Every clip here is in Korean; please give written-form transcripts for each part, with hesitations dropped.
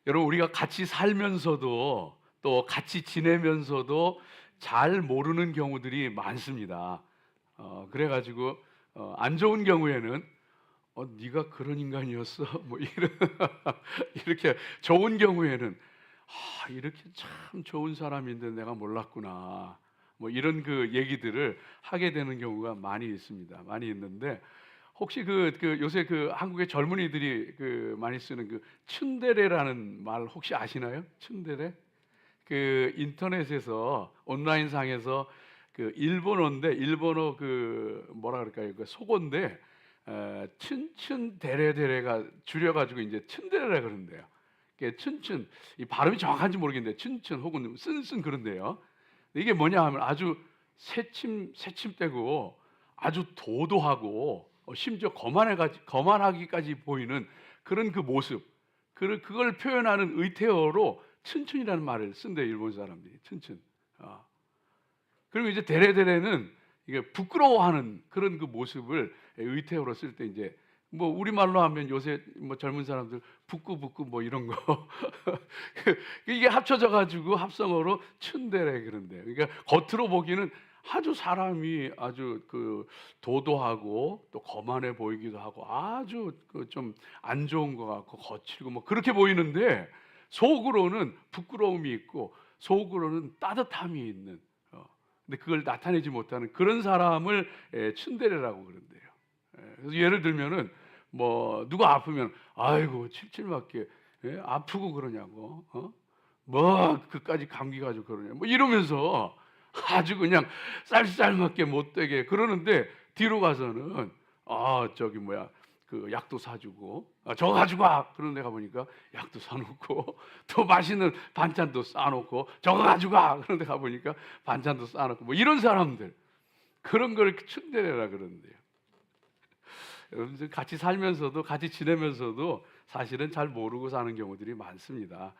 여러분, 우리가 같이 살면서도 또 같이 지내면서도 잘 모르는 경우들이 많습니다. 그래가지고 안 좋은 경우에는 네가 그런 인간이었어? 뭐 이런 이렇게 좋은 경우에는 이렇게 참 좋은 사람인데 내가 몰랐구나. 뭐 이런 그 얘기들을 하게 되는 경우가 많이 있습니다. 많이 있는데 혹시 요새 그 한국의 젊은이들이 그 많이 쓰는 그 츤데레라는 말 혹시 아시나요? 츤데레? 그 인터넷에서 온라인상에서 그 일본어인데 일본어 그 뭐라 그럴까요? 그 속어인데 춘춘데레데레가 줄여가지고 이제 츤데레라 그런대요. 이게 춘춘 이 발음이 정확한지 모르겠는데 춘춘 혹은 쓴쓴 그런데요. 이게 뭐냐 하면 아주 새침대고 아주 도도하고 심지어 거만하기까지 보이는 그런 그 모습, 그걸 표현하는 의태어로 춘춘이라는 말을 쓴대 일본 사람들이. 춘춘. 그리고 이제 데레데레는 이게 부끄러워하는 그런 그 모습을 의태어로 쓸 때 이제 뭐 우리말로 하면 요새 뭐 젊은 사람들 부끄부끄 뭐 이런 거 이게 합쳐져 가지고 합성어로 춘데레 그런데, 그러니까 겉으로 보기는 아주 사람이 아주 그 도도하고 또 거만해 보이기도 하고 아주 그 좀 안 좋은 것 같고 거칠고 뭐 그렇게 보이는데 속으로는 부끄러움이 있고 속으로는 따뜻함이 있는, 근데 그걸 나타내지 못하는 그런 사람을 츤데레라고 그런대요. 그래서 예를 들면은 뭐 누가 아프면 아이고 칠칠맞게 아프고 그러냐고, 뭐 그까지 감기 가지고 그러냐 뭐 이러면서 아주 그냥 쌀쌀맞게 못되게 그러는데 뒤로 가서는 저기 뭐야 그 약도 사주고 저거 가지고 와 그런 데 가보니까 약도 사놓고 또 맛있는 반찬도 싸놓고 저거 가지고 와 그런 데 가보니까 반찬도 싸놓고 뭐 이런 사람들, 그런 걸 츤데레라 그러는데요. 여러분, 같이 살면서도 같이 지내면서도 사실은 잘 모르고 사는 경우들이 많습니다.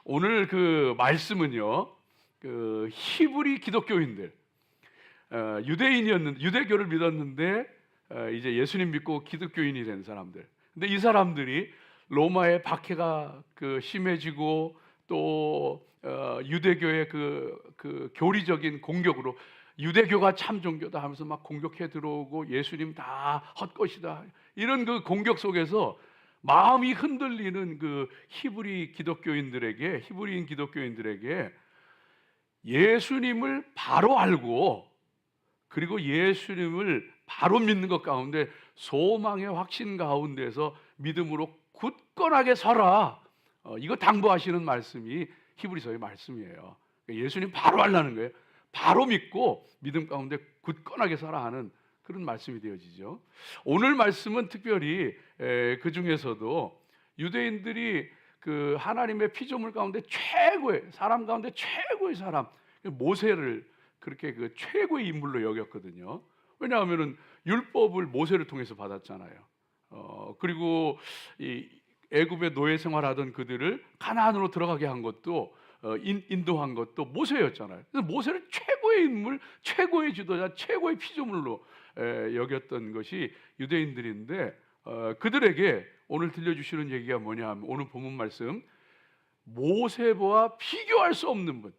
오늘 그 말씀은요, 그 히브리 기독교인들, 유대인이었는데 유대교를 믿었는데 이제 예수님 믿고 기독교인이 된 사람들. 근데 이 사람들이 로마의 박해가 그 심해지고 또 유대교의 그 교리적인 공격으로 유대교가 참 종교다 하면서 막 공격해 들어오고 예수님 다 헛것이다 이런 그 공격 속에서 마음이 흔들리는 그 히브리인 기독교인들에게 예수님을 바로 알고 그리고 예수님을 바로 믿는 것 가운데 소망의 확신 가운데서 믿음으로 굳건하게 서라, 이거 당부하시는 말씀이 히브리서의 말씀이에요. 그러니까 예수님 바로 알라는 거예요. 바로 믿고 믿음 가운데 굳건하게 서라 하는 그런 말씀이 되어지죠. 오늘 말씀은 특별히 그 중에서도 유대인들이 그 하나님의 피조물 가운데 최고의 사람 가운데 최고의 사람 모세를 그렇게 그 최고의 인물로 여겼거든요. 왜냐하면은 율법을 모세를 통해서 받았잖아요. 그리고 이 애굽의 노예 생활하던 그들을 가나안으로 들어가게 한 것도 인도한 것도 모세였잖아요. 그래서 모세를 최고의 인물, 최고의 지도자, 최고의 피조물로 여겼던 것이 유대인들인데 그들에게 오늘 들려주시는 얘기가 뭐냐 하면 오늘 본문 말씀 모세와 비교할 수 없는 분,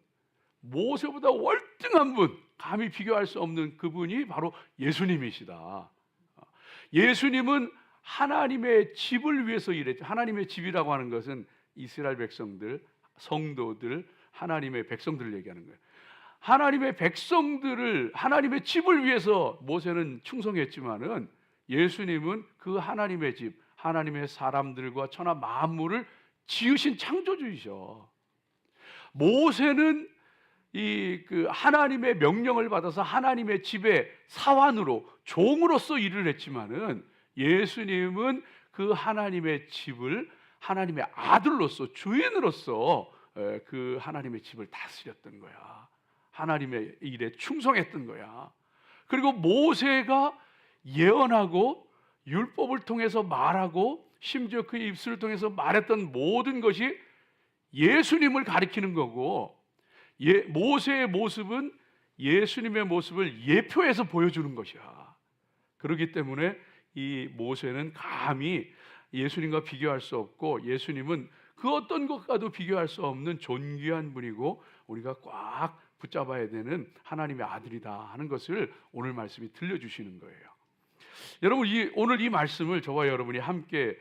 모세보다 월등한 분, 감히 비교할 수 없는 그분이 바로 예수님이시다. 예수님은 하나님의 집을 위해서 일했죠. 하나님의 집이라고 하는 것은 이스라엘 백성들, 성도들, 하나님의 백성들을 얘기하는 거예요. 하나님의 백성들을, 하나님의 집을 위해서 모세는 충성했지만은 예수님은 그 하나님의 집, 하나님의 사람들과 천하 만물을 지으신 창조주이셔. 모세는 그 하나님의 명령을 받아서 하나님의 집의 사환으로 종으로서 일을 했지만은 예수님은 그 하나님의 집을 하나님의 아들로서 주인으로서 그 하나님의 집을 다스렸던 거야. 하나님의 일에 충성했던 거야. 그리고 모세가 예언하고 율법을 통해서 말하고 심지어 그의 입술을 통해서 말했던 모든 것이 예수님을 가리키는 거고 모세의 모습은 예수님의 모습을 예표해서 보여주는 것이야. 그렇기 때문에 이 모세는 감히 예수님과 비교할 수 없고 예수님은 그 어떤 것과도 비교할 수 없는 존귀한 분이고 우리가 꽉 붙잡아야 되는 하나님의 아들이다 하는 것을 오늘 말씀이 들려주시는 거예요. 여러분, 오늘 이 말씀을 저와 여러분이 함께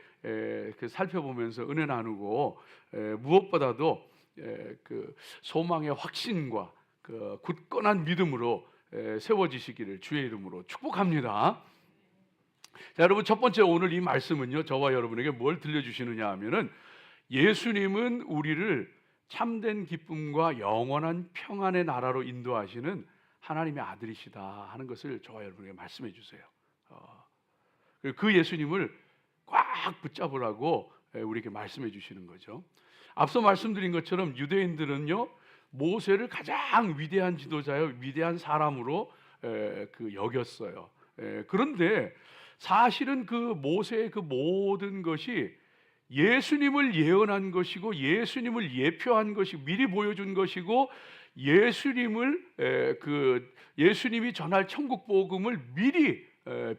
살펴보면서 은혜 나누고 무엇보다도 그 소망의 확신과 그 굳건한 믿음으로 세워지시기를 주의 이름으로 축복합니다. 자, 여러분, 첫 번째 오늘 이 말씀은요, 저와 여러분에게 뭘 들려주시느냐 하면은 예수님은 우리를 참된 기쁨과 영원한 평안의 나라로 인도하시는 하나님의 아들이시다 하는 것을 저와 여러분에게 말씀해 주세요. 그 예수님을 꽉 붙잡으라고 우리에게 말씀해 주시는 거죠. 앞서 말씀드린 것처럼 유대인들은요, 모세를 가장 위대한 지도자요, 위대한 사람으로 여겼어요. 그런데 사실은 그 모세의 그 모든 것이 예수님을 예언한 것이고 예수님을 예표한 것이 미리 보여준 것이고 예수님이 전할 천국 복음을 미리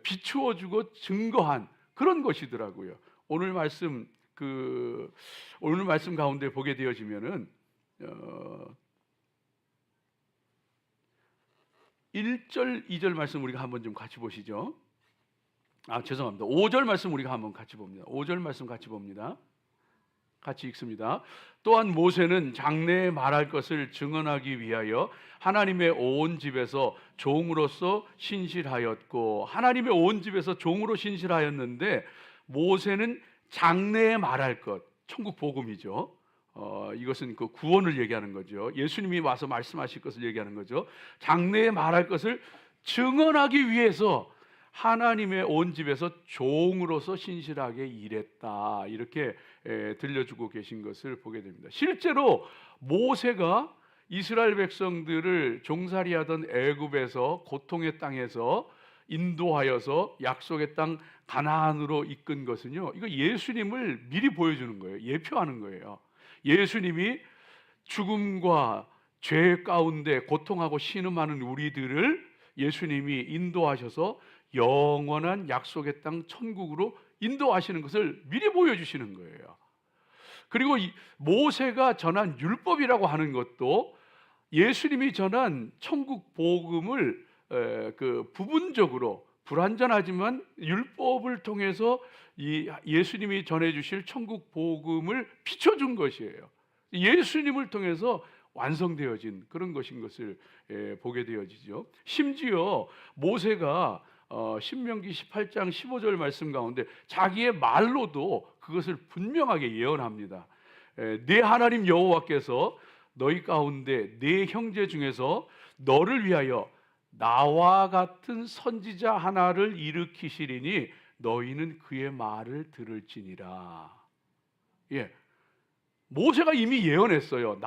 비추어 주고 증거한 그런 것이더라고요. 오늘 말씀 가운데 보게 되어지면은 1절, 2절 말씀 우리가 한번 좀 같이 보시죠. 죄송합니다. 5절 말씀 우리가 한번 같이 봅니다. 5절 말씀 같이 봅니다. 같이 읽습니다. 또한 모세는 장래에 말할 것을 증언하기 위하여 하나님의 온 집에서 종으로서 신실하였고, 하나님의 온 집에서 종으로 신실하였는데 모세는 장래에 말할 것, 천국 복음이죠. 이것은 그 구원을 얘기하는 거죠. 예수님이 와서 말씀하실 것을 얘기하는 거죠. 장래에 말할 것을 증언하기 위해서 하나님의 온 집에서 종으로서 신실하게 일했다, 이렇게 들려주고 계신 것을 보게 됩니다. 실제로 모세가 이스라엘 백성들을 종살이하던 애굽에서, 고통의 땅에서 인도하여서 약속의 땅 가나안으로 이끈 것은요, 이거 예수님을 미리 보여주는 거예요. 예표하는 거예요. 예수님이 죽음과 죄 가운데 고통하고 신음하는 우리들을 예수님이 인도하셔서 영원한 약속의 땅 천국으로 인도하시는 것을 미리 보여주시는 거예요. 그리고 모세가 전한 율법이라고 하는 것도 예수님이 전한 천국 복음을 부분적으로 불완전하지만 율법을 통해서 예수님이 전해주실 천국 복음을 비춰준 것이에요. 예수님을 통해서 완성되어진 그런 것인 것을 보게 되어지죠. 심지어 모세가 신명기 18장 15절 말씀 가운데 자기의 말로도 그것을 분명하게 예언합니다. 네 하나님 여호와께서 너희 가운데 네 형제 중에서 너를 위하여 나와 같은 선지자 하나를 일으키시리니 너희는 그의 말을 들을지니라. 모세가 이미 예언했어요.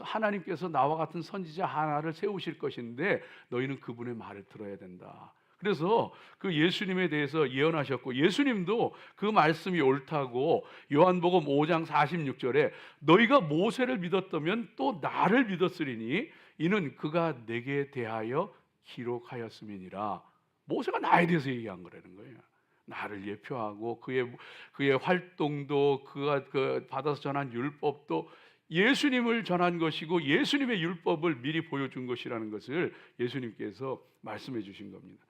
하나님께서 나와 같은 선지자 하나를 세우실 것인데 너희는 그분의 말을 들어야 된다. 그래서 그 예수님에 대해서 예언하셨고, 예수님도 그 말씀이 옳다고 요한복음 5장 46절에 너희가 모세를 믿었다면 또 나를 믿었으리니 이는 그가 내게 대하여 기록하였음이니라. 모세가 나에 대해서 얘기한 거라는 거예요. 나를 예표하고 그의 활동도, 그가 받아서 전한 율법도 예수님을 전한 것이고 예수님의 율법을 미리 보여준 것이라는 것을 예수님께서 말씀해 주신 겁니다.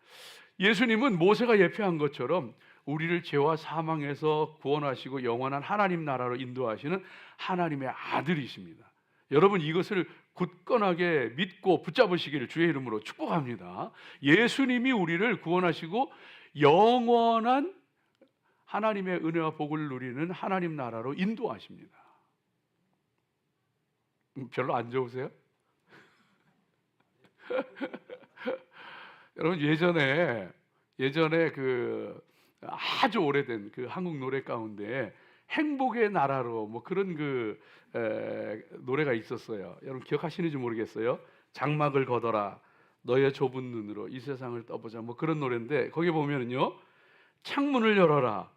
예수님은 모세가 예표한 것처럼 우리를 죄와 사망에서 구원하시고 영원한 하나님 나라로 인도하시는 하나님의 아들이십니다. 여러분, 이것을 굳건하게 믿고 붙잡으시기를 주의 이름으로 축복합니다. 예수님이 우리를 구원하시고 영원한 하나님의 은혜와 복을 누리는 하나님 나라로 인도하십니다. 별로 안 좋으세요? 여러분, 예전에 그 아주 오래된 그 한국 노래 가운데 행복의 나라로 뭐 그런 노래가 있었어요. 여러분 기억하시는지 모르겠어요. 장막을 걷어라 너의 좁은 눈으로 이 세상을 떠보자, 뭐 그런 노래인데 거기 보면은요, 창문을 열어라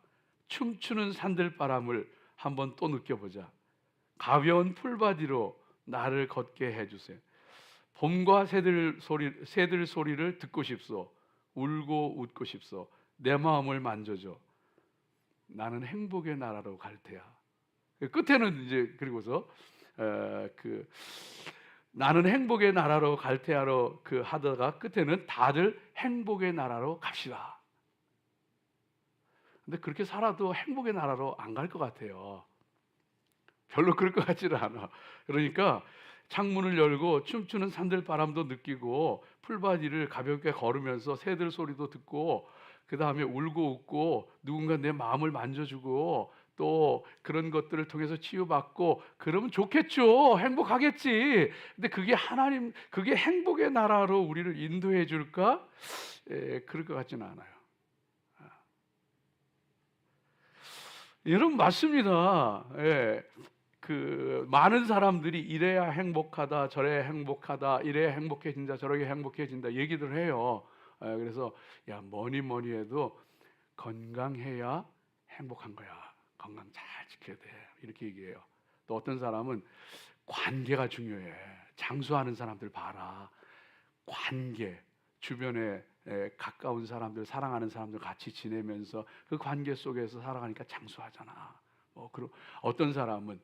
춤추는 산들바람을 한번 또 느껴보자, 가벼운 풀바디로 나를 걷게 해주세요. 봄과 새들 소리를 듣고 싶소. 울고 웃고 싶소. 내 마음을 만져줘. 나는 행복의 나라로 갈 테야. 끝에는 이제 그리고서 그 나는 행복의 나라로 갈퇴하러 하다가 끝에는 다들 행복의 나라로 갑시다. 근데 그렇게 살아도 행복의 나라로 안 갈 것 같아요. 별로 그럴 것 같지는 않아. 그러니까 창문을 열고 춤추는 산들바람도 느끼고 풀바지를 가볍게 걸으면서 새들 소리도 듣고 그 다음에 울고 웃고 누군가 내 마음을 만져주고 또 그런 것들을 통해서 치유받고 그러면 좋겠죠. 행복하겠지. 근데 그게 행복의 나라로 우리를 인도해 줄까? 그럴 것 같지는 않아요. 여러분 맞습니다. 많은 사람들이 이래야 행복하다, 저래야 행복하다, 이래야 행복해진다, 저래야 행복해진다 얘기들 해요. 그래서 야 뭐니 해도 건강해야 행복한 거야. 건강 잘 지켜야 돼. 이렇게 얘기해요. 또 어떤 사람은 관계가 중요해. 장수하는 사람들 봐라. 관계, 주변에 가까운 사람들, 사랑하는 사람들 같이 지내면서 그 관계 속에서 살아가니까 장수하잖아. 그리고 어떤 사람은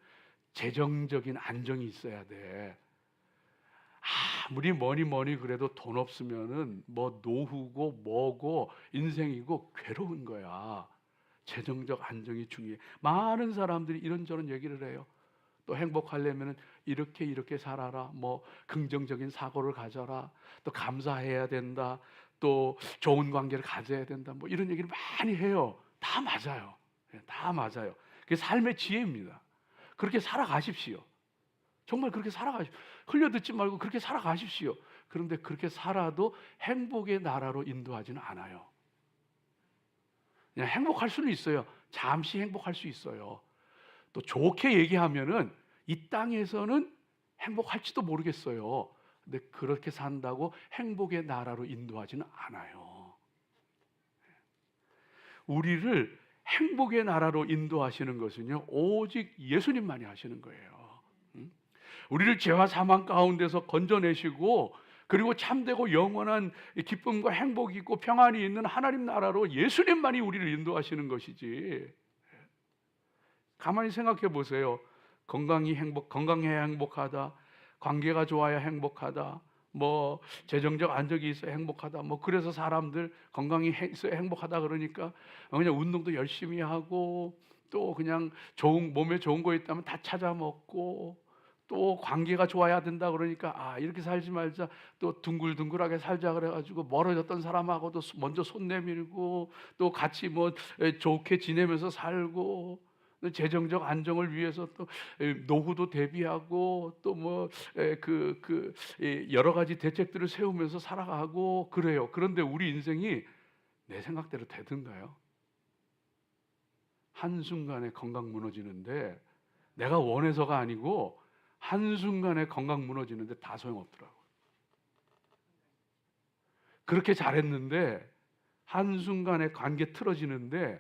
재정적인 안정이 있어야 돼. 아무리 뭐니 그래도 돈 없으면은 뭐 노후고 뭐고 인생이고 괴로운 거야. 재정적 안정이 중요해. 많은 사람들이 이런저런 얘기를 해요. 또 행복하려면은 이렇게 살아라. 뭐 긍정적인 사고를 가져라. 또 감사해야 된다. 또 좋은 관계를 가져야 된다. 뭐 이런 얘기를 많이 해요. 다 맞아요. 다 맞아요. 그게 삶의 지혜입니다. 그렇게 살아가십시오. 정말 그렇게 살아가십시오. 흘려듣지 말고 그렇게 살아가십시오. 그런데 그렇게 살아도 행복의 나라로 인도하지는 않아요. 그냥 행복할 수는 있어요. 잠시 행복할 수 있어요. 또 좋게 얘기하면은 이 땅에서는 행복할지도 모르겠어요. 근데 그렇게 산다고 행복의 나라로 인도하지는 않아요. 우리를 행복의 나라로 인도하시는 것은요, 오직 예수님만이 하시는 거예요. 우리를 죄와 사망 가운데서 건져내시고 그리고 참되고 영원한 기쁨과 행복이 있고 평안이 있는 하나님 나라로 예수님만이 우리를 인도하시는 것이지. 가만히 생각해 보세요. 건강해야 행복하다. 관계가 좋아야 행복하다. 뭐 재정적 안정이 있어야 행복하다. 뭐 그래서 사람들 건강이 있어야 행복하다 그러니까 그냥 운동도 열심히 하고 또 그냥 몸에 좋은 거 있다면 다 찾아 먹고 또 관계가 좋아야 된다 그러니까 이렇게 살지 말자. 또 둥글둥글하게 살자 그래가지고 멀어졌던 사람하고도 먼저 손 내밀고 또 같이 뭐 좋게 지내면서 살고 재정적 안정을 위해서 또 노후도 대비하고 또 뭐 여러 가지 대책들을 세우면서 살아가고 그래요. 그런데 우리 인생이 내 생각대로 되던가요? 한순간에 건강 무너지는데 내가 원해서가 아니고 한순간에 건강 무너지는데 다 소용없더라고요. 그렇게 잘했는데 한순간에 관계 틀어지는데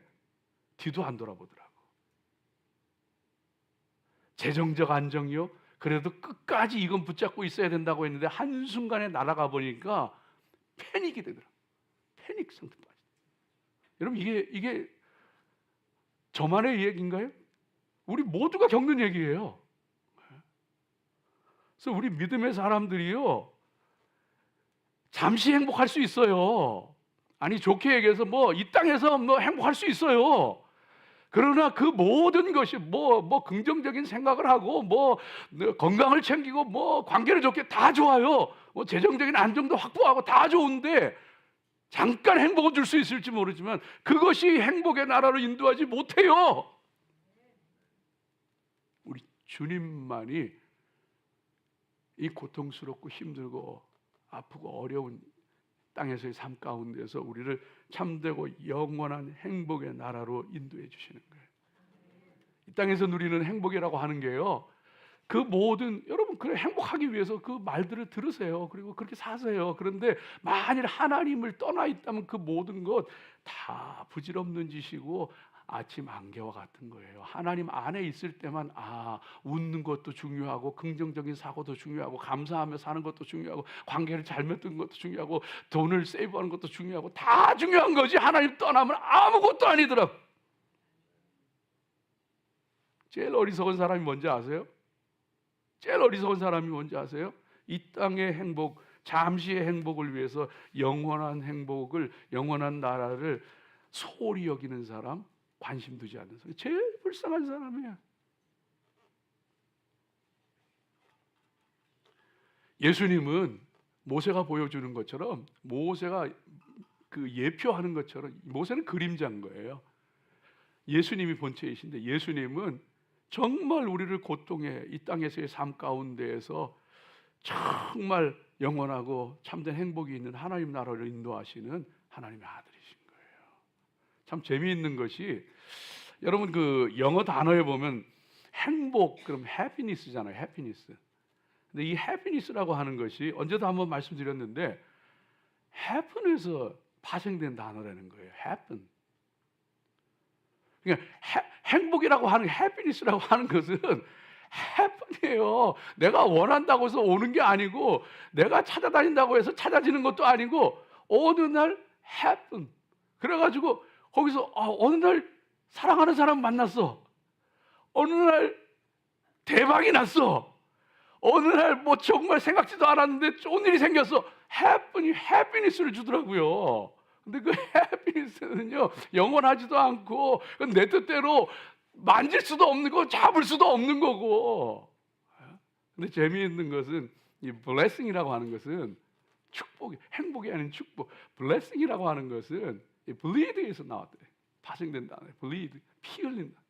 뒤도 안 돌아보더라고. 재정적 안정이요? 그래도 끝까지 이건 붙잡고 있어야 된다고 했는데 한순간에 날아가 보니까 패닉이 되더라고요. 패닉 상태 빠져. 여러분 이게 저만의 얘기인가요? 우리 모두가 겪는 얘기예요. 그래서 우리 믿음의 사람들이요, 잠시 행복할 수 있어요. 아니 좋게 얘기해서 뭐 이 땅에서 뭐 행복할 수 있어요. 그러나 그 모든 것이 뭐 긍정적인 생각을 하고 뭐 건강을 챙기고 뭐 관계를 좋게 다 좋아요. 뭐 재정적인 안정도 확보하고 다 좋은데 잠깐 행복을 줄 수 있을지 모르지만 그것이 행복의 나라로 인도하지 못해요. 우리 주님만이 이 고통스럽고 힘들고 아프고 어려운 땅에서의 삶 가운데서 우리를 참되고 영원한 행복의 나라로 인도해 주시는 거예요. 이 땅에서 누리는 행복이라고 하는 게요, 그 모든 여러분 그래 행복하기 위해서 그 말들을 들으세요. 그리고 그렇게 사세요. 그런데 만일 하나님을 떠나 있다면 그 모든 것 다 부질없는 짓이고 아침 안개와 같은 거예요. 하나님 안에 있을 때만 웃는 것도 중요하고 긍정적인 사고도 중요하고 감사하며 사는 것도 중요하고 관계를 잘 맺는 것도 중요하고 돈을 세이브하는 것도 중요하고 다 중요한 거지. 하나님 떠나면 아무것도 아니더라고. 제일 어리석은 사람이 뭔지 아세요? 제일 어리석은 사람이 뭔지 아세요? 이 땅의 행복, 잠시의 행복을 위해서 영원한 행복을, 영원한 나라를 소홀히 여기는 사람, 관심 두지 않는 사람, 제일 불쌍한 사람이에요. 예수님은 모세가 보여주는 것처럼, 모세가 그 예표하는 것처럼, 모세는 그림자인 거예요. 예수님이 본체이신데, 예수님은 정말 우리를 고통에, 이 땅에서의 삶 가운데에서 정말 영원하고 참된 행복이 있는 하나님 나라를 인도하시는 하나님의 아들이신 거예요. 참 재미있는 것이, 여러분 그 영어 단어에 보면 행복, 그럼 happiness잖아요. happiness. 근데 이 happiness라고 하는 것이 언제도 한번 말씀드렸는데 happen에서 파생된 단어라는 거예요. happen. 그러니까 행복이라고 하는, happiness라고 하는 것은 happen이에요. 내가 원한다고 해서 오는 게 아니고, 내가 찾아다닌다고 해서 찾아지는 것도 아니고, 어느 날 happen. 그래가지고 거기서 어느 날 사랑하는 사람 만났어. 어느 날 대박이 났어. 어느 날 뭐 정말 생각지도 않았는데 좋은 일이 생겼어. happiness를 주더라고요. 근데 그 happiness는요 영원하지도 않고, 내 뜻대로 만질 수도 없는 거, 잡을 수도 없는 거고. 근데 재미있는 것은 이 blessing이라고 하는 것은 축복이, 행복이 아닌 축복. blessing이라고 하는 것은 이 bleed에서 나왔대. 파생된다. bleed, 피 흘린다.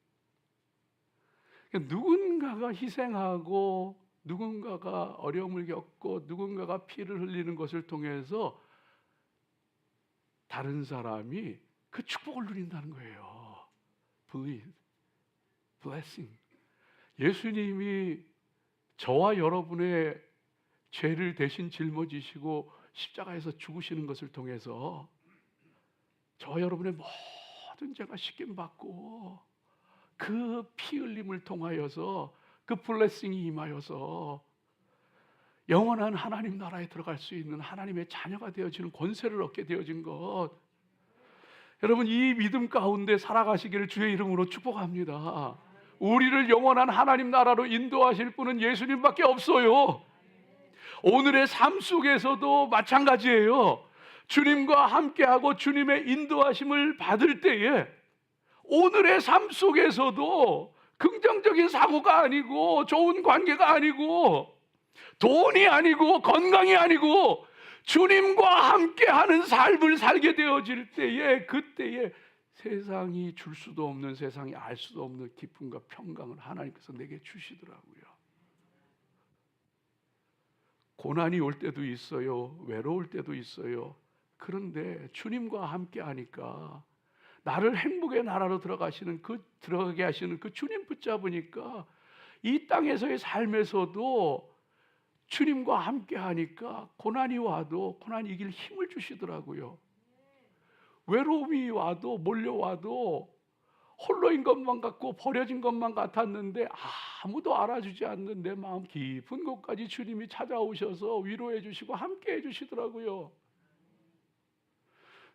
그러니까 누군가가 희생하고, 누군가가 어려움을 겪고, 누군가가 피를 흘리는 것을 통해서 다른 사람이 그 축복을 누린다는 거예요. bleed, blessing. 예수님이 저와 여러분의 죄를 대신 짊어지시고 십자가에서 죽으시는 것을 통해서 저와 여러분의 모든 죄가 씻김받고, 그 피 흘림을 통하여서 그 블레싱이 임하여서 영원한 하나님 나라에 들어갈 수 있는 하나님의 자녀가 되어지는 권세를 얻게 되어진 것, 여러분 이 믿음 가운데 살아가시기를 주의 이름으로 축복합니다. 우리를 영원한 하나님 나라로 인도하실 분은 예수님밖에 없어요. 오늘의 삶 속에서도 마찬가지예요. 주님과 함께하고 주님의 인도하심을 받을 때에 오늘의 삶 속에서도 긍정적인 사고가 아니고, 좋은 관계가 아니고, 돈이 아니고, 건강이 아니고, 주님과 함께하는 삶을 살게 되어질 때에, 그때에 세상이 줄 수도 없는, 세상이 알 수도 없는 기쁨과 평강을 하나님께서 내게 주시더라고요. 고난이 올 때도 있어요. 외로울 때도 있어요. 그런데 주님과 함께 하니까, 나를 행복의 나라로 들어가게 하시는 그 주님 붙잡으니까, 이 땅에서의 삶에서도 주님과 함께 하니까 고난이 와도 고난이 이길 힘을 주시더라고요. 외로움이 와도, 몰려와도 홀로인 것만 같고 버려진 것만 같았는데, 아무도 알아주지 않는 내 마음 깊은 곳까지 주님이 찾아오셔서 위로해 주시고 함께 해 주시더라고요.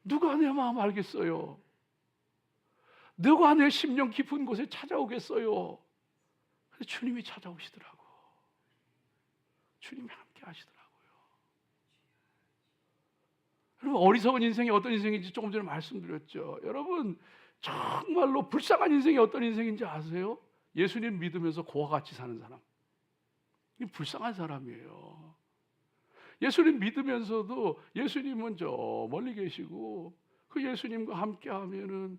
누가 내 마음 알겠어요? 누가 내 심령 깊은 곳에 찾아오겠어요? 그래서 주님이 찾아오시더라고. 주님이 함께 하시더라고요. 여러분, 어리석은 인생이 어떤 인생인지 조금 전에 말씀드렸죠. 여러분, 정말로 불쌍한 인생이 어떤 인생인지 아세요? 예수님 믿으면서 고와 같이 사는 사람, 이 불쌍한 사람이에요. 예수님 믿으면서도 예수님은 저 멀리 계시고, 그 예수님과 함께 하면은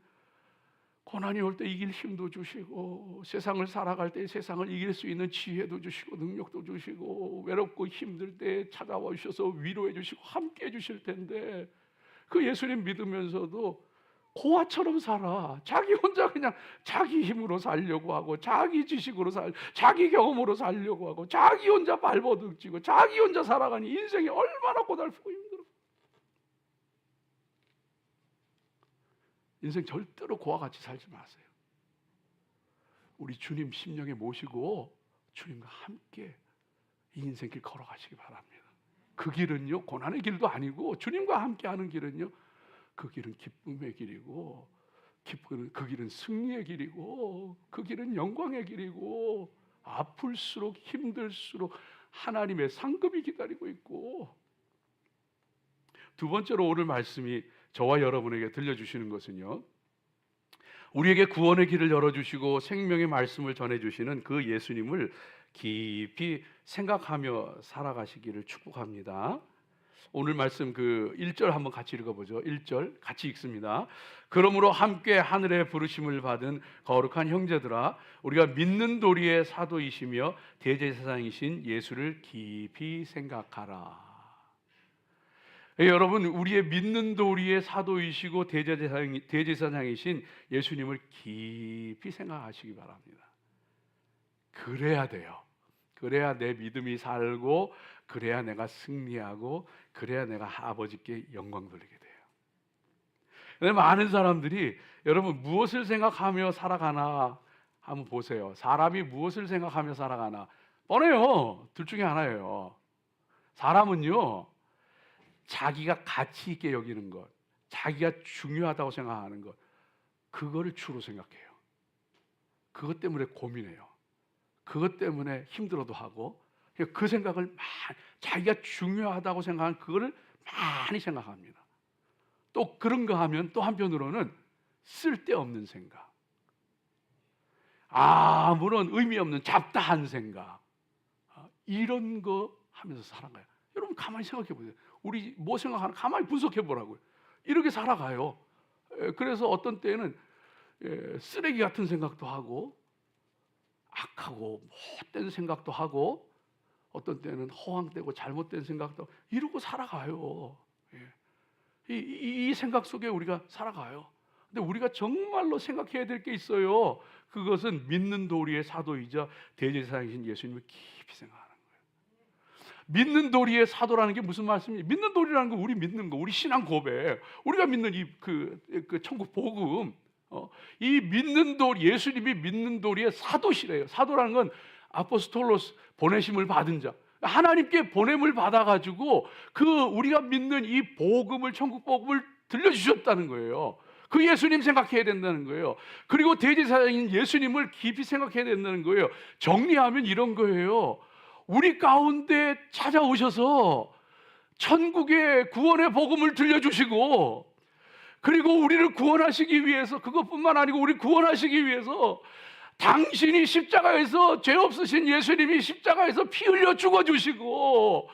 고난이 올 때 이길 힘도 주시고, 세상을 살아갈 때 세상을 이길 수 있는 지혜도 주시고, 능력도 주시고, 외롭고 힘들 때 찾아와 주셔서 위로해 주시고 함께 해 주실 텐데, 그 예수님 믿으면서도 고아처럼 살아. 자기 혼자 그냥 자기 힘으로 살려고 하고, 자기 지식으로 자기 경험으로 살려고 하고, 자기 혼자 발버둥치고, 자기 혼자 살아가니 인생이 얼마나 고달프고 힘들어. 인생 절대로 고와 같이 살지 마세요. 우리 주님 심령에 모시고 주님과 함께 이 인생길 걸어가시기 바랍니다. 그 길은요, 고난의 길도 아니고, 주님과 함께 하는 길은요, 그 길은 기쁨의 길이고, 그 길은 승리의 길이고 그 길은 영광의 길이고 아플수록 힘들수록 하나님의 상급이 기다리고 있고, 두 번째로 오늘 말씀이 저와 여러분에게 들려주시는 것은요, 우리에게 구원의 길을 열어주시고 생명의 말씀을 전해주시는 그 예수님을 깊이 생각하며 살아가시기를 축복합니다. 오늘 말씀 그 1절 한번 같이 읽어보죠. 1절 같이 읽습니다. 그러므로 함께 하늘의 부르심을 받은 거룩한 형제들아, 우리가 믿는 도리의 사도이시며 대제사장이신 예수를 깊이 생각하라. 여러분, 우리의 믿는 도리의 사도이시고 대제사장이신 예수님을 깊이 생각하시기 바랍니다. 그래야 돼요. 그래야 내 믿음이 살고, 그래야 내가 승리하고, 그래야 내가 아버지께 영광 돌리게 돼요. 근데 많은 사람들이 여러분 무엇을 생각하며 살아가나 한번 보세요. 사람이 무엇을 생각하며 살아가나 뻔해요. 둘 중에 하나예요. 사람은요, 자기가 가치 있게 여기는 것, 자기가 중요하다고 생각하는 것, 그거를 주로 생각해요. 그것 때문에 고민해요. 그것 때문에 힘들어도 하고, 그 생각을 자기가 중요하다고 생각하는 그거를 많이 생각합니다. 또 그런가 하면 또 한편으로는 쓸데없는 생각, 아무런 의미 없는 잡다한 생각, 이런 거 하면서 살아가요. 여러분 가만히 생각해 보세요. 우리 뭐 생각하나 가만히 분석해 보라고요. 이렇게 살아가요. 그래서 어떤 때는 쓰레기 같은 생각도 하고, 악하고 못된 생각도 하고, 어떤 때는 허황되고 잘못된 생각도 하고, 이러고 살아가요. 이 생각 속에 우리가 살아가요. 근데 우리가 정말로 생각해야 될 게 있어요. 그것은 믿는 도리의 사도이자 대제사장이신 예수님을 깊이 생각하는 거예요. 믿는 도리의 사도라는 게 무슨 말씀이에요? 믿는 도리라는 거, 우리 믿는 거, 우리 신앙 고백, 우리가 믿는 그 천국 복음, 이 믿는 도리, 예수님이 믿는 도리의 사도시래요. 사도라는 건 아포스톨로스, 보내심을 받은 자, 하나님께 보냄을 받아가지고 그 우리가 믿는 이 복음을, 천국 복음을 들려주셨다는 거예요. 그 예수님 생각해야 된다는 거예요. 그리고 대제사장인 예수님을 깊이 생각해야 된다는 거예요. 정리하면 이런 거예요. 우리 가운데 찾아오셔서 천국의 구원의 복음을 들려주시고, 그리고 우리를 구원하시기 위해서, 그것뿐만 아니고 우리 구원하시기 위해서 당신이 십자가에서, 죄 없으신 예수님이 십자가에서 피 흘려 죽어주시고,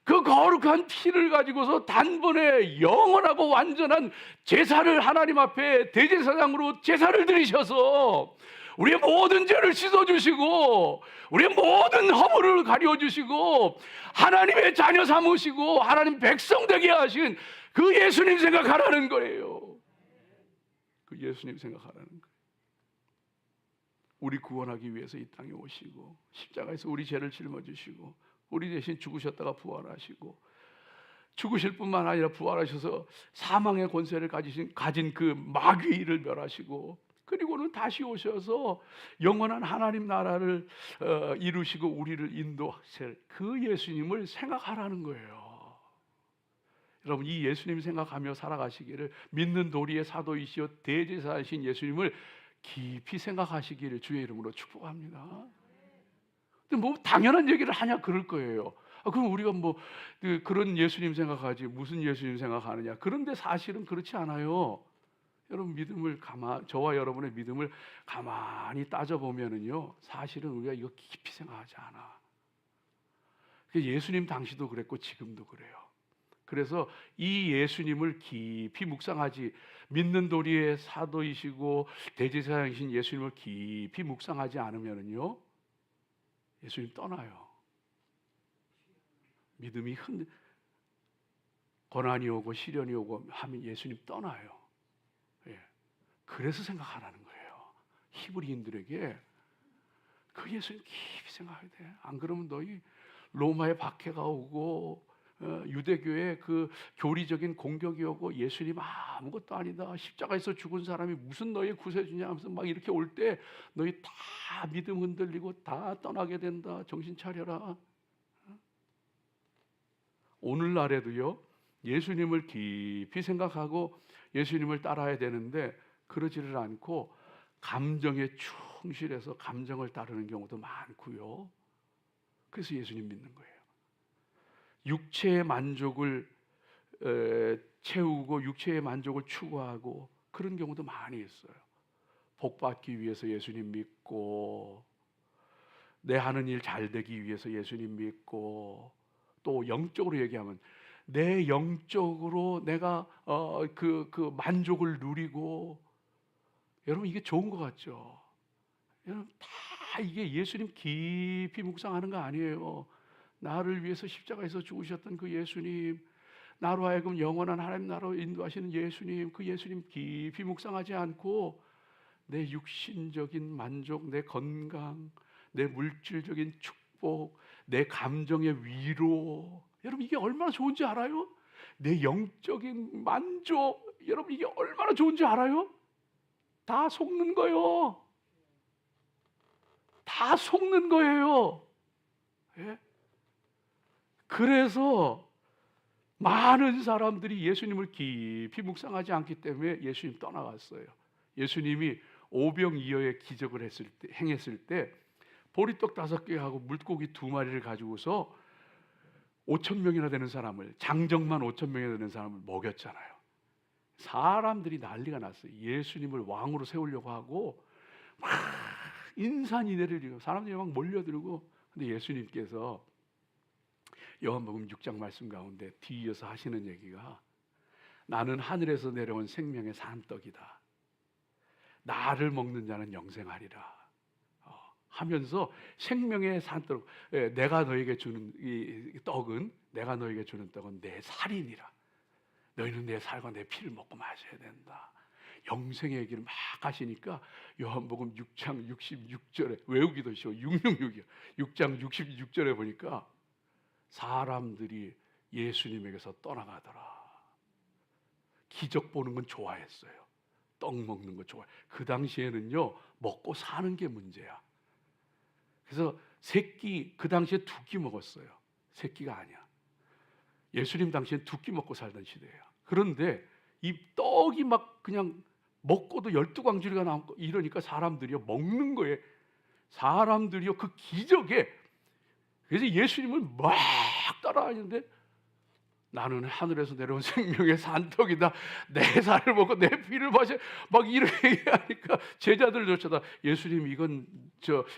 그 거룩한 피를 가지고서 단번에 영원하고 완전한 제사를 하나님 앞에 대제사장으로 제사를 드리셔서 우리의 모든 죄를 씻어주시고, 우리의 모든 허물을 가려주시고, 하나님의 자녀 삼으시고 하나님 백성 되게 하신 그 예수님 생각하라는 거예요. 그 예수님 생각하라는 거예요. 우리 구원하기 위해서 이 땅에 오시고, 십자가에서 우리 죄를 짊어지시고, 우리 대신 죽으셨다가 부활하시고, 죽으실 뿐만 아니라 부활하셔서 사망의 권세를 가진 그 마귀를 멸하시고, 그리고는 다시 오셔서 영원한 하나님 나라를 이루시고 우리를 인도하실 그 예수님을 생각하라는 거예요. 여러분, 이 예수님 생각하며 살아가시기를, 믿는 도리의 사도이시여 대제사이신 예수님을 깊이 생각하시기를 주의 이름으로 축복합니다. 근데 뭐 당연한 얘기를 하냐 그럴 거예요. 그럼 우리가 뭐 그런 예수님 생각하지 무슨 예수님 생각하느냐. 그런데 사실은 그렇지 않아요. 여러분 믿음을 저와 여러분의 믿음을 가만히 따져보면은요, 사실은 우리가 이거 깊이 생각하지 않아. 예수님 당시도 그랬고 지금도 그래요. 그래서 이 예수님을 깊이 묵상하지, 믿는 도리의 사도이시고 대제사장이신 예수님을 깊이 묵상하지 않으면은요, 예수님 떠나요. 믿음이 고난이 오고 시련이 오고 하면 예수님 떠나요. 그래서 생각하라는 거예요. 히브리인들에게 그 예수님 깊이 생각해야 돼. 안 그러면 너희 로마의 박해가 오고 유대교의 그 교리적인 공격이 오고, 예수님 아무것도 아니다, 십자가에서 죽은 사람이 무슨 너희의 구세주냐 하면서 막 이렇게 올 때 너희 다 믿음 흔들리고 다 떠나게 된다. 정신 차려라. 오늘날에도요, 예수님을 깊이 생각하고 예수님을 따라야 되는데, 그러지를 않고 감정에 충실해서 감정을 따르는 경우도 많고요. 그래서 예수님 믿는 거예요. 육체의 만족을 채우고 육체의 만족을 추구하고 그런 경우도 많이 있어요. 복 받기 위해서 예수님 믿고, 내 하는 일 잘 되기 위해서 예수님 믿고, 또 영적으로 얘기하면 내 영적으로 내가 그 만족을 누리고. 여러분, 이게 좋은 것 같죠? 여러분, 다 이게 예수님 깊이 묵상하는 거 아니에요. 나를 위해서 십자가에서 죽으셨던 그 예수님, 나로 하여금 영원한 하나님 나라로 인도하시는 예수님, 그 예수님 깊이 묵상하지 않고 내 육신적인 만족, 내 건강, 내 물질적인 축복, 내 감정의 위로, 여러분 이게 얼마나 좋은지 알아요? 내 영적인 만족, 여러분 이게 얼마나 좋은지 알아요? 다 속는 거예요. 다 속는 거예요. 예? 그래서 많은 사람들이 예수님을 깊이 묵상하지 않기 때문에 예수님 떠나갔어요. 예수님이 오병이어의 기적을 행했을 때 보리떡 5개하고 물고기 2마리를 가지고서 5천 명이나 되는 사람을, 장정만 5천 명이나 되는 사람을 먹였잖아요. 사람들이 난리가 났어요. 예수님을 왕으로 세우려고 하고 막 인산인해를 이루고 사람들이 막 몰려들고. 근데 예수님께서 요한복음 6장 말씀 가운데 뒤이어서 하시는 얘기가, 나는 하늘에서 내려온 생명의 산떡이다. 나를 먹는 자는 영생하리라 하면서 생명의 산떡, 내가 너에게 주는 이 떡은, 내가 너에게 주는 떡은 내 살이니라. 너희는 내 살과 내 피를 먹고 마셔야 된다. 영생의 얘기를 막 하시니까 요한복음 6장 66절에, 외우기도 쉬워, 666이요. 6장 66절에 보니까 사람들이 예수님에게서 떠나가더라. 기적 보는 건 좋아했어요. 떡 먹는 거 좋아해. 그 당시에는요, 먹고 사는 게 문제야. 그래서 그 당시에 2끼 먹었어요. 3끼가 아니야. 예수님 당시엔 2끼 먹고 살던 시대예요. 그런데 이 떡이 막 그냥 먹고도 12광주리가 나오고 이러니까 사람들이요, 먹는 거에, 사람들이요, 그 기적에. 그래서 예수님을 막 따라하는데, 나는 하늘에서 내려온 생명의 산떡이다. 내 살을 먹고 내 피를 마셔. 막 이렇게 얘기하니까 제자들조차다, 예수님 이건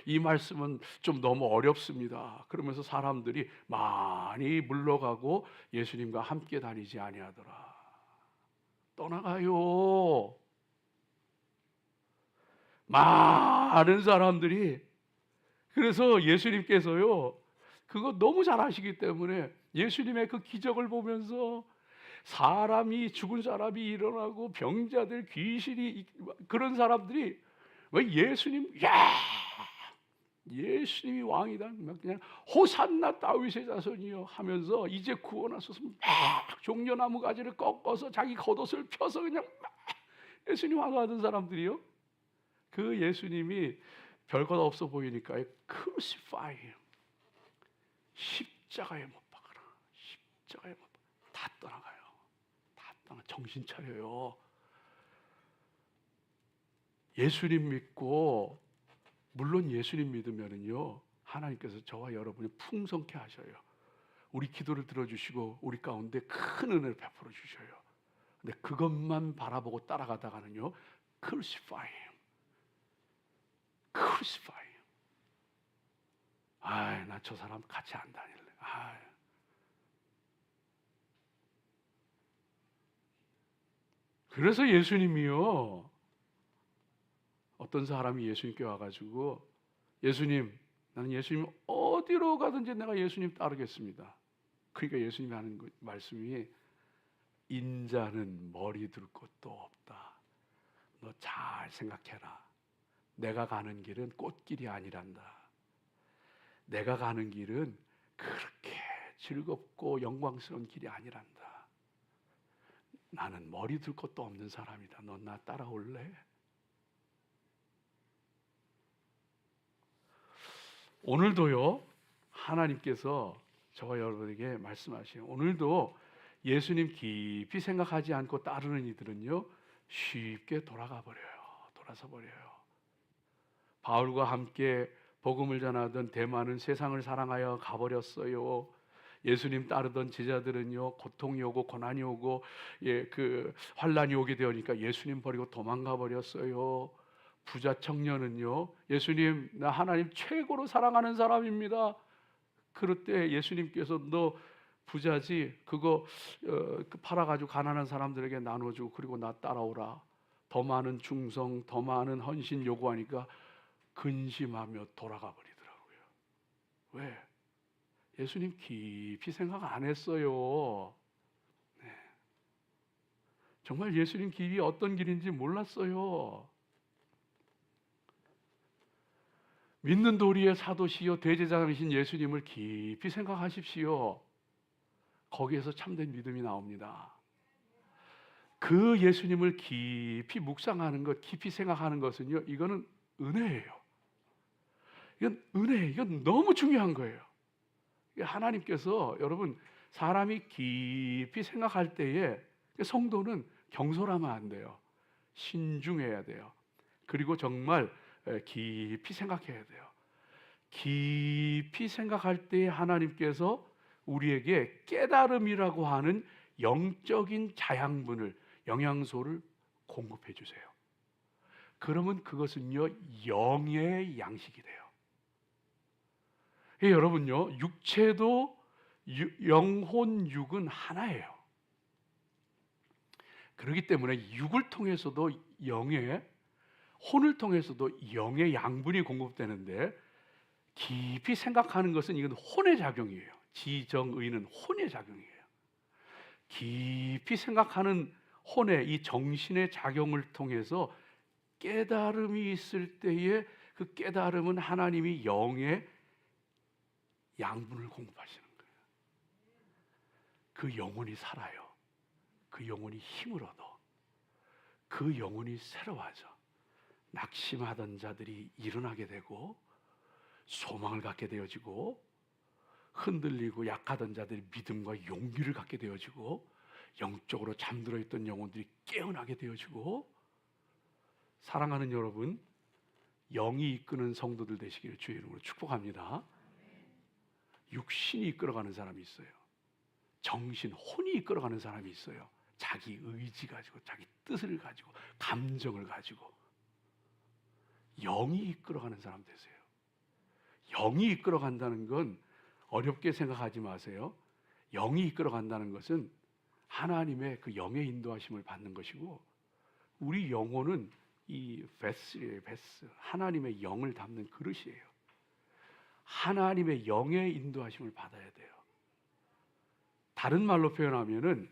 이 말씀은 좀 너무 어렵습니다. 그러면서 사람들이 많이 물러가고 예수님과 함께 다니지 아니하더라. 떠나가요. 많은 사람들이. 그래서 예수님께서요, 그거 너무 잘 아시기 때문에 예수님의 그 기적을 보면서 죽은 사람이 일어나고 병자들, 귀신이, 그런 사람들이 왜 예수님이 왕이다, 그냥 호산나 다윗의 자손이요 하면서 이제 구원하소서 막 종려나무 가지를 꺾어서 자기 겉옷을 펴서 그냥 막 예수님 환호하던 사람들이요, 그 예수님이 별것 없어 보이니까 crucify him, 십자가에 못 박아라. 십자가에 못 박아라. 다 떠나가요. 다 떠나. 정신 차려요. 예수님 믿고, 물론 예수님 믿으면은요, 하나님께서 저와 여러분이 풍성케 하셔요. 우리 기도를 들어주시고 우리 가운데 큰 은혜를 베풀어 주셔요. 근데 그것만 바라보고 따라가다가는요, crucify him, crucify him. 나 저 사람 같이 안 다닐래. 그래서 예수님이요, 어떤 사람이 예수님께 와가지고, 예수님, 나는 예수님 어디로 가든지 내가 예수님 따르겠습니다. 그러니까 예수님이 하는 말씀이, 인자는 머리 둘 곳도 없다. 너 잘 생각해라. 내가 가는 길은 꽃길이 아니란다. 내가 가는 길은 그렇게 즐겁고 영광스러운 길이 아니란다. 나는 머리 둘 것도 없는 사람이다. 너 나 따라올래? 오늘도요, 하나님께서 저와 여러분에게 말씀하시요, 오늘도 예수님 깊이 생각하지 않고 따르는 이들은요, 쉽게 돌아가 버려요. 돌아서 버려요. 바울과 함께 복음을 전하던 데마는 세상을 사랑하여 가버렸어요. 예수님 따르던 제자들은요, 고통이 오고 고난이 오고 그 환란이 오게 되니까 예수님 버리고 도망가 버렸어요. 부자 청년은요, 예수님, 나 하나님 최고로 사랑하는 사람입니다. 그럴 때 예수님께서 너 부자지, 그거 팔아가지고 가난한 사람들에게 나눠주고 그리고 나 따라오라. 더 많은 충성, 더 많은 헌신 요구하니까 근심하며 돌아가 버리더라고요. 왜? 예수님 깊이 생각 안 했어요. 네. 정말 예수님 길이 어떤 길인지 몰랐어요. 믿는 도리의 사도시요 대제사장이신 예수님을 깊이 생각하십시오. 거기에서 참된 믿음이 나옵니다. 그 예수님을 깊이 묵상하는 것, 깊이 생각하는 것은요, 이거는 은혜예요. 이건 은혜예요. 이건 너무 중요한 거예요. 하나님께서 여러분, 사람이 깊이 생각할 때에 성도는 경솔하면 안 돼요. 신중해야 돼요. 그리고 정말 깊이 생각해야 돼요. 깊이 생각할 때에 하나님께서 우리에게 깨달음이라고 하는 영적인 자양분을, 영양소를 공급해 주세요. 그러면 그것은요, 영의 양식이 돼요. 여러분요, 육체도 영혼, 육은 하나예요. 그렇기 때문에 육을 통해서도 영의, 혼을 통해서도 영의 양분이 공급되는데, 깊이 생각하는 것은 이건 혼의 작용이에요. 지정의는 혼의 작용이에요. 깊이 생각하는 혼의, 이 정신의 작용을 통해서 깨달음이 있을 때에 그 깨달음은 하나님이 영의 양분을 공급하시는 거예요. 그 영혼이 살아요. 그 영혼이 힘을 얻어. 그 영혼이 새로워져. 낙심하던 자들이 일어나게 되고, 소망을 갖게 되어지고, 흔들리고 약하던 자들이 믿음과 용기를 갖게 되어지고, 영적으로 잠들어 있던 영혼들이 깨어나게 되어지고. 사랑하는 여러분, 영이 이끄는 성도들 되시기를 주의 이름으로 축복합니다. 육신이 이끌어가는 사람이 있어요. 정신, 혼이 이끌어가는 사람이 있어요. 자기 의지 가지고, 자기 뜻을 가지고, 감정을 가지고. 영이 이끌어가는 사람 되세요. 영이 이끌어간다는 건 어렵게 생각하지 마세요. 영이 이끌어간다는 것은 하나님의 그 영의 인도하심을 받는 것이고, 우리 영혼은 이 베스예요. 베스. 하나님의 영을 담는 그릇이에요. 하나님의 영의 인도하심을 받아야 돼요. 다른 말로 표현하면은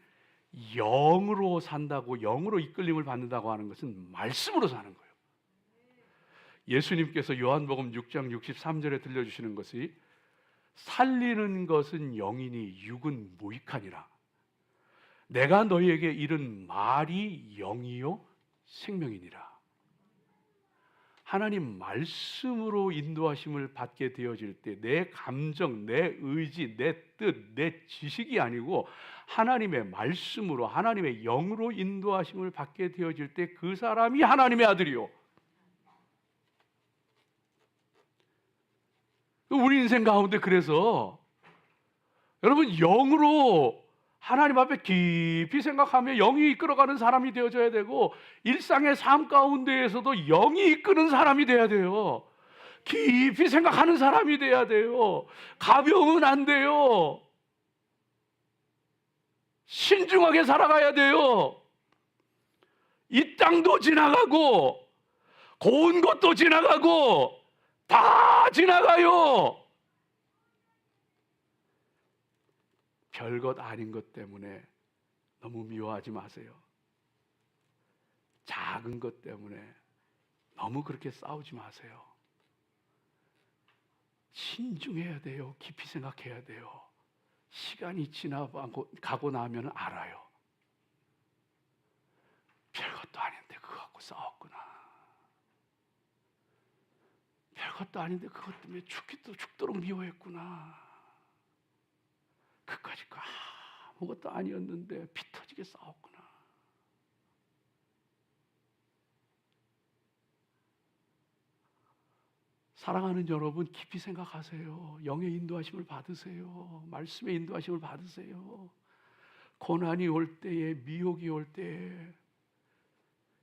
영으로 산다고, 영으로 이끌림을 받는다고 하는 것은 말씀으로 사는 거예요. 예수님께서 요한복음 6장 63절에 들려주시는 것이, 살리는 것은 영이니 육은 무익하니라. 내가 너희에게 이른 말이 영이요 생명이니라. 하나님 말씀으로 인도하심을 받게 되어질 때 내 감정, 내 의지, 내 뜻, 내 지식이 아니고 하나님의 말씀으로, 하나님의 영으로 인도하심을 받게 되어질 때 그 사람이 하나님의 아들이요. 우리 인생 가운데 그래서 여러분, 영으로 하나님 앞에 깊이 생각하며 영이 이끌어가는 사람이 되어져야 되고, 일상의 삶 가운데에서도 영이 이끄는 사람이 돼야 돼요. 깊이 생각하는 사람이 돼야 돼요. 가벼우면 안 돼요. 신중하게 살아가야 돼요. 이 땅도 지나가고 고운 것도 지나가고 다 지나가요. 별것 아닌 것 때문에 너무 미워하지 마세요. 작은 것 때문에 너무 그렇게 싸우지 마세요. 신중해야 돼요. 깊이 생각해야 돼요. 시간이 지나가고 나면 알아요. 별것도 아닌데 그거 갖고 싸웠구나. 별것도 아닌데 그것 때문에 죽도록 미워했구나. 그까짓 거 아무것도 아니었는데 피 터지게 싸웠구나. 사랑하는 여러분, 깊이 생각하세요. 영의 인도하심을 받으세요. 말씀의 인도하심을 받으세요. 고난이 올 때에, 미혹이 올 때에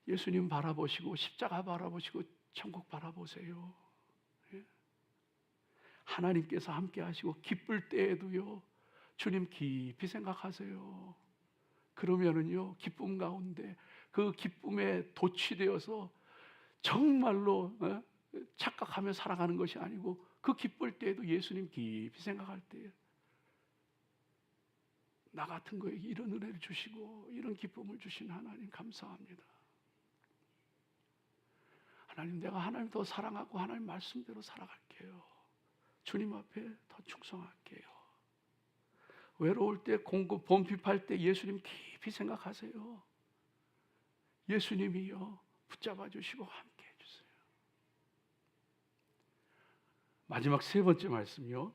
예수님 바라보시고 십자가 바라보시고 천국 바라보세요. 예? 하나님께서 함께 하시고 기쁠 때에도요, 주님 깊이 생각하세요. 그러면은요, 기쁨 가운데 그 기쁨에 도취되어서 정말로 착각하며 살아가는 것이 아니고, 그 기쁠 때에도 예수님 깊이 생각할 때에 나 같은 거에게 이런 은혜를 주시고 이런 기쁨을 주신 하나님 감사합니다. 하나님, 내가 하나님 더 사랑하고 하나님 말씀대로 살아갈게요. 주님 앞에 더 충성할게요. 외로울 때, 공급 본핍할 때 예수님 깊이 생각하세요. 예수님이요, 붙잡아 주시고 함께 해주세요. 마지막 세 번째 말씀이요,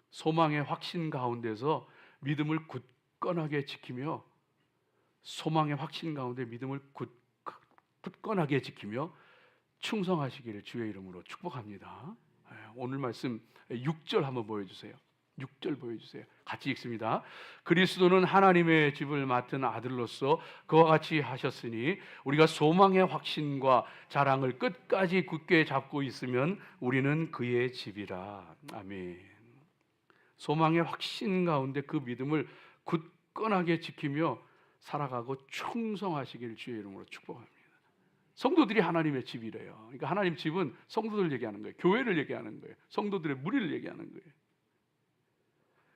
소망의 확신 가운데서 믿음을 굳건하게 지키며, 소망의 확신 가운데 믿음을 굳건하게 지키며 충성하시기를 주의 이름으로 축복합니다. 오늘 말씀 6절 한번 보여주세요. 6절 보여주세요. 같이 읽습니다. 그리스도는 하나님의 집을 맡은 아들로서 그와 같이 하셨으니 우리가 소망의 확신과 자랑을 끝까지 굳게 잡고 있으면 우리는 그의 집이라. 아멘. 소망의 확신 가운데 그 믿음을 굳건하게 지키며 살아가고 충성하시기를 주의 이름으로 축복합니다. 성도들이 하나님의 집이래요. 그러니까 하나님 집은 성도들 얘기하는 거예요. 교회를 얘기하는 거예요. 성도들의 무리를 얘기하는 거예요.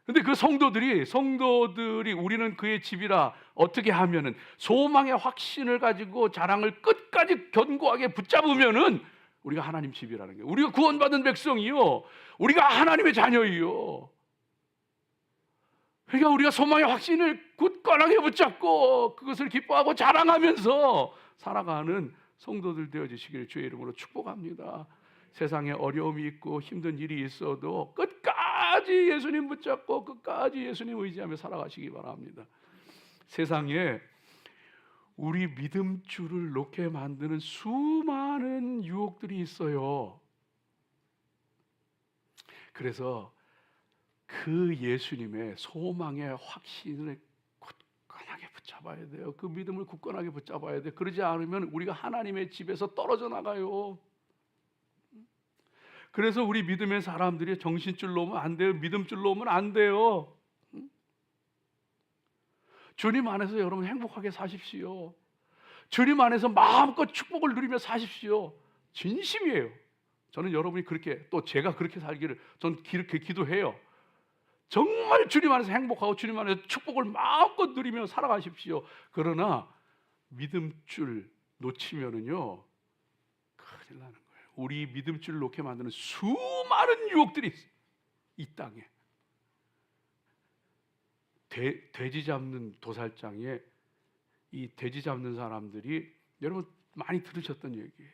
근데 그 성도들이 우리는 그의 집이라 어떻게 하면은, 소망의 확신을 가지고 자랑을 끝까지 견고하게 붙잡으면은 우리가 하나님 집이라는 거예요. 우리가 구원받은 백성이요, 우리가 하나님의 자녀이요. 그러니까 우리가 소망의 확신을 굳건하게 붙잡고 그것을 기뻐하고 자랑하면서 살아가는 성도들 되어주시기를 주의 이름으로 축복합니다. 세상에 어려움이 있고 힘든 일이 있어도 끝까지 예수님 붙잡고 끝까지 예수님 의지하며 살아가시기 바랍니다. 세상에 우리 믿음줄을 놓게 만드는 수많은 유혹들이 있어요. 그래서 그 예수님의 소망의 확신을 굳건하게 붙잡아야 돼요. 그 믿음을 굳건하게 붙잡아야 돼요. 그러지 않으면 우리가 하나님의 집에서 떨어져 나가요. 그래서 우리 믿음의 사람들이 정신줄 놓으면 안 돼요. 믿음줄 놓으면 안 돼요. 주님 안에서 여러분 행복하게 사십시오. 주님 안에서 마음껏 축복을 누리며 사십시오. 진심이에요. 저는 여러분이 그렇게, 또 제가 그렇게 살기를 전 그렇게 기도해요. 정말 주님 안에서 행복하고 주님 안에서 축복을 마음껏 누리며 살아가십시오. 그러나 믿음줄 놓치면은요, 큰일 나는 거예요. 우리 믿음줄 놓게 만드는 수많은 유혹들이 있어요. 이 땅에 돼지 잡는 도살장에 이 돼지 잡는 사람들이, 여러분 많이 들으셨던 얘기예요.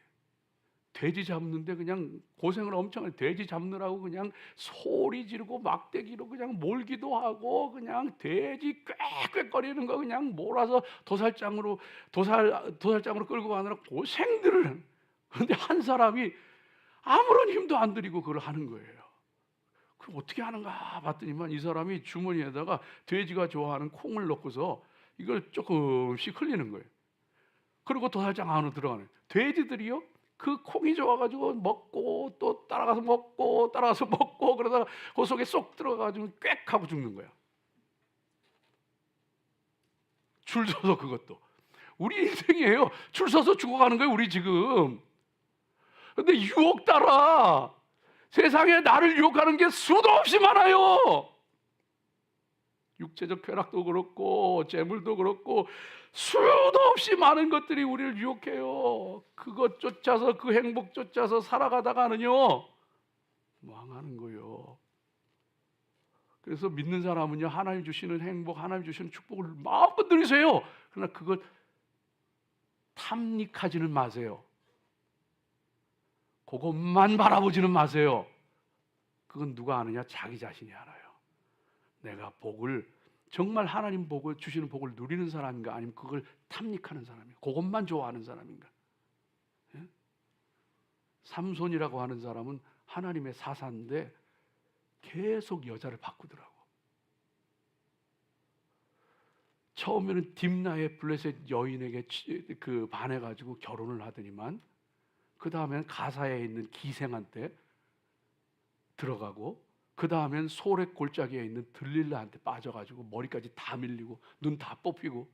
돼지 잡는데 그냥 고생을 엄청 해요. 돼지 잡느라고 그냥 소리 지르고 막대기로 그냥 몰기도 하고, 그냥 돼지 꽥꽥거리는 거 그냥 몰아서 도살장으로 끌고 가느라 고생들을 해요. 그런데 한 사람이 아무런 힘도 안 들이고 그걸 하는 거예요. 그럼 어떻게 하는가 봤더니만 이 사람이 주머니에다가 돼지가 좋아하는 콩을 넣고서 이걸 조금씩 흘리는 거예요. 그리고 도살장 안으로 들어가는 거예요. 돼지들이요, 그 콩이 좋아가지고 먹고 또 따라가서 먹고 따라가서 먹고, 그러다가 그 속에 쏙 들어가가지고 꽥 하고 죽는 거야. 줄 서서. 그것도 우리 인생이에요. 줄 서서 죽어가는 거예요, 우리 지금. 근데 유혹 따라 세상에 나를 유혹하는 게 수도 없이 많아요. 육체적 쾌락도 그렇고 재물도 그렇고 수도 없이 많은 것들이 우리를 유혹해요. 그것 쫓아서, 그 행복 쫓아서 살아가다가는요 망하는 거예요. 그래서 믿는 사람은요, 하나님 주시는 행복, 하나님 주시는 축복을 마음껏 누리세요. 그러나 그것 탐닉하지는 마세요. 그것만 바라보지는 마세요. 그건 누가 아느냐? 자기 자신이 알아요. 내가 복을, 정말 하나님 복을 주시는 복을 누리는 사람인가, 아니면 그걸 탐닉하는 사람인가, 그것만 좋아하는 사람인가. 예? 삼손이라고 하는 사람은 하나님의 사사인데 계속 여자를 바꾸더라고. 처음에는 딥나의 블레셋 여인에게 반해가지고 결혼을 하더니만 그 다음엔 가사에 있는 기생한테 들어가고 그 다음엔 소렉 골짜기에 있는 들릴라한테 빠져가지고 머리까지 다 밀리고 눈 다 뽑히고.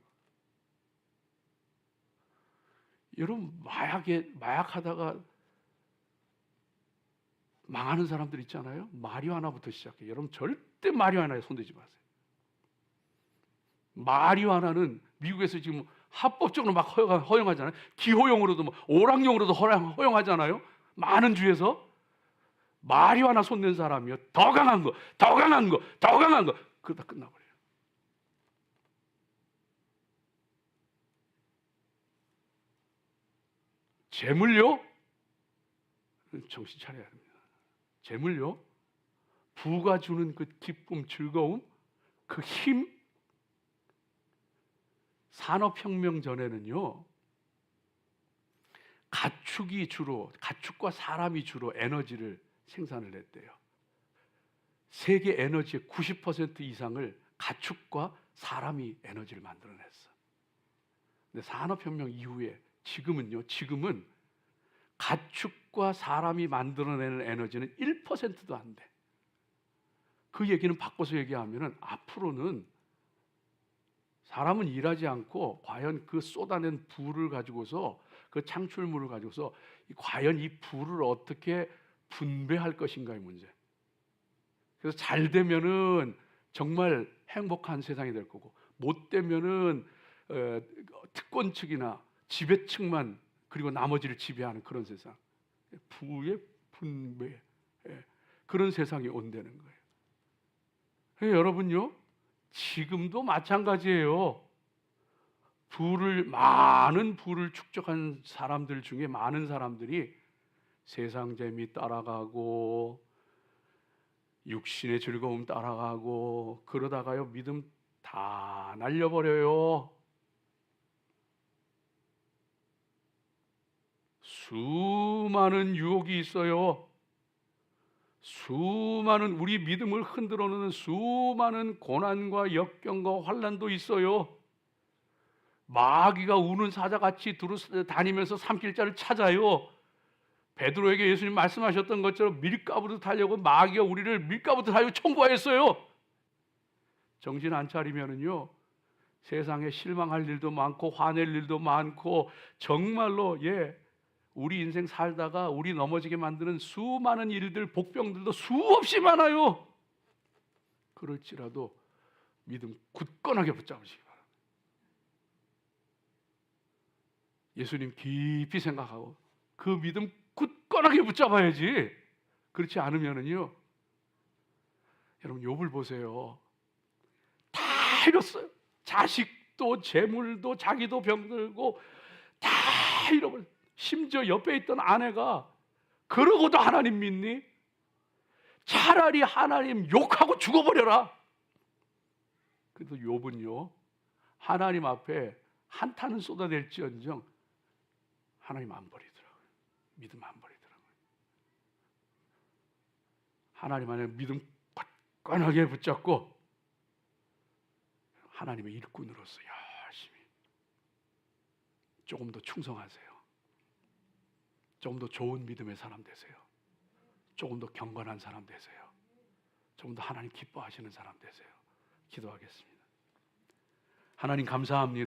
여러분, 마약하다가 망하는 사람들 있잖아요. 마리화나부터 시작해. 여러분 절대 마리화나에 손대지 마세요. 마리화나는 미국에서 지금 합법적으로 막 허용하잖아요. 기호용으로도 오락용으로도 허용하잖아요. 많은 주에서. 마리화나 손댄 사람이요, 더 강한 거, 더 강한 거, 더 강한 거, 그러다 끝나버려요. 재물요? 정신 차려야 합니다. 재물요? 부가 주는 그 기쁨, 즐거움, 그 힘. 산업혁명 전에는요, 가축과 사람이 주로 에너지를 생산을 했대요. 세계 에너지의 90% 이상을 가축과 사람이 에너지를 만들어냈어. 근데 산업혁명 이후에 지금은 가축과 사람이 만들어내는 에너지는 1%도 안 돼. 그 얘기는 바꿔서 얘기하면 앞으로는 사람은 일하지 않고 과연 그 쏟아낸 부를 가지고서, 그 창출물을 가지고서 과연 이 부를 어떻게 분배할 것인가의 문제. 그래서 잘 되면은 정말 행복한 세상이 될 거고, 못 되면은 특권층이나 지배층만 그리고 나머지를 지배하는 그런 세상, 부의 분배, 그런 세상이 온다는 거예요. 여러분요, 지금도 마찬가지예요. 많은 부를 축적한 사람들 중에 많은 사람들이 세상 재미 따라가고 육신의 즐거움 따라가고 그러다가요, 믿음 다 날려버려요. 수많은 유혹이 있어요. 수많은 우리 믿음을 흔들어 놓는 수많은 고난과 역경과 환난도 있어요. 마귀가 우는 사자같이 다니면서 삼킬자를 찾아요. 베드로에게 예수님 말씀하셨던 것처럼 밀가부터 타려고 마귀가 우리를 밀가부터 타려고 청구하였어요. 정신 안 차리면은요, 세상에 실망할 일도 많고 화낼 일도 많고, 정말로 우리 인생 살다가 우리 넘어지게 만드는 수많은 일들, 복병들도 수없이 많아요. 그럴지라도 믿음 굳건하게 붙잡으시기 바랍니다. 예수님 깊이 생각하고 그 믿음 굳건하게 붙잡아야지. 그렇지 않으면은요, 여러분 욥을 보세요. 다 잃었어요. 자식도 재물도 자기도 병들고 다 잃어버렸어요. 심지어 옆에 있던 아내가 그러고도 하나님 믿니? 차라리 하나님 욕하고 죽어버려라. 그래도 욥은요, 하나님 앞에 한탄은 쏟아낼지언정 하나님 안 버리더라고요. 믿음 안 버리더라고요. 하나님 안에 믿음 굳건하게 붙잡고 하나님의 일꾼으로서 열심히 조금 더 충성하세요. 조금 더 좋은 믿음의 사람 되세요. 조금 더 경건한 사람 되세요. 조금 더 하나님 기뻐하시는 사람 되세요. 기도하겠습니다. 하나님 감사합니다.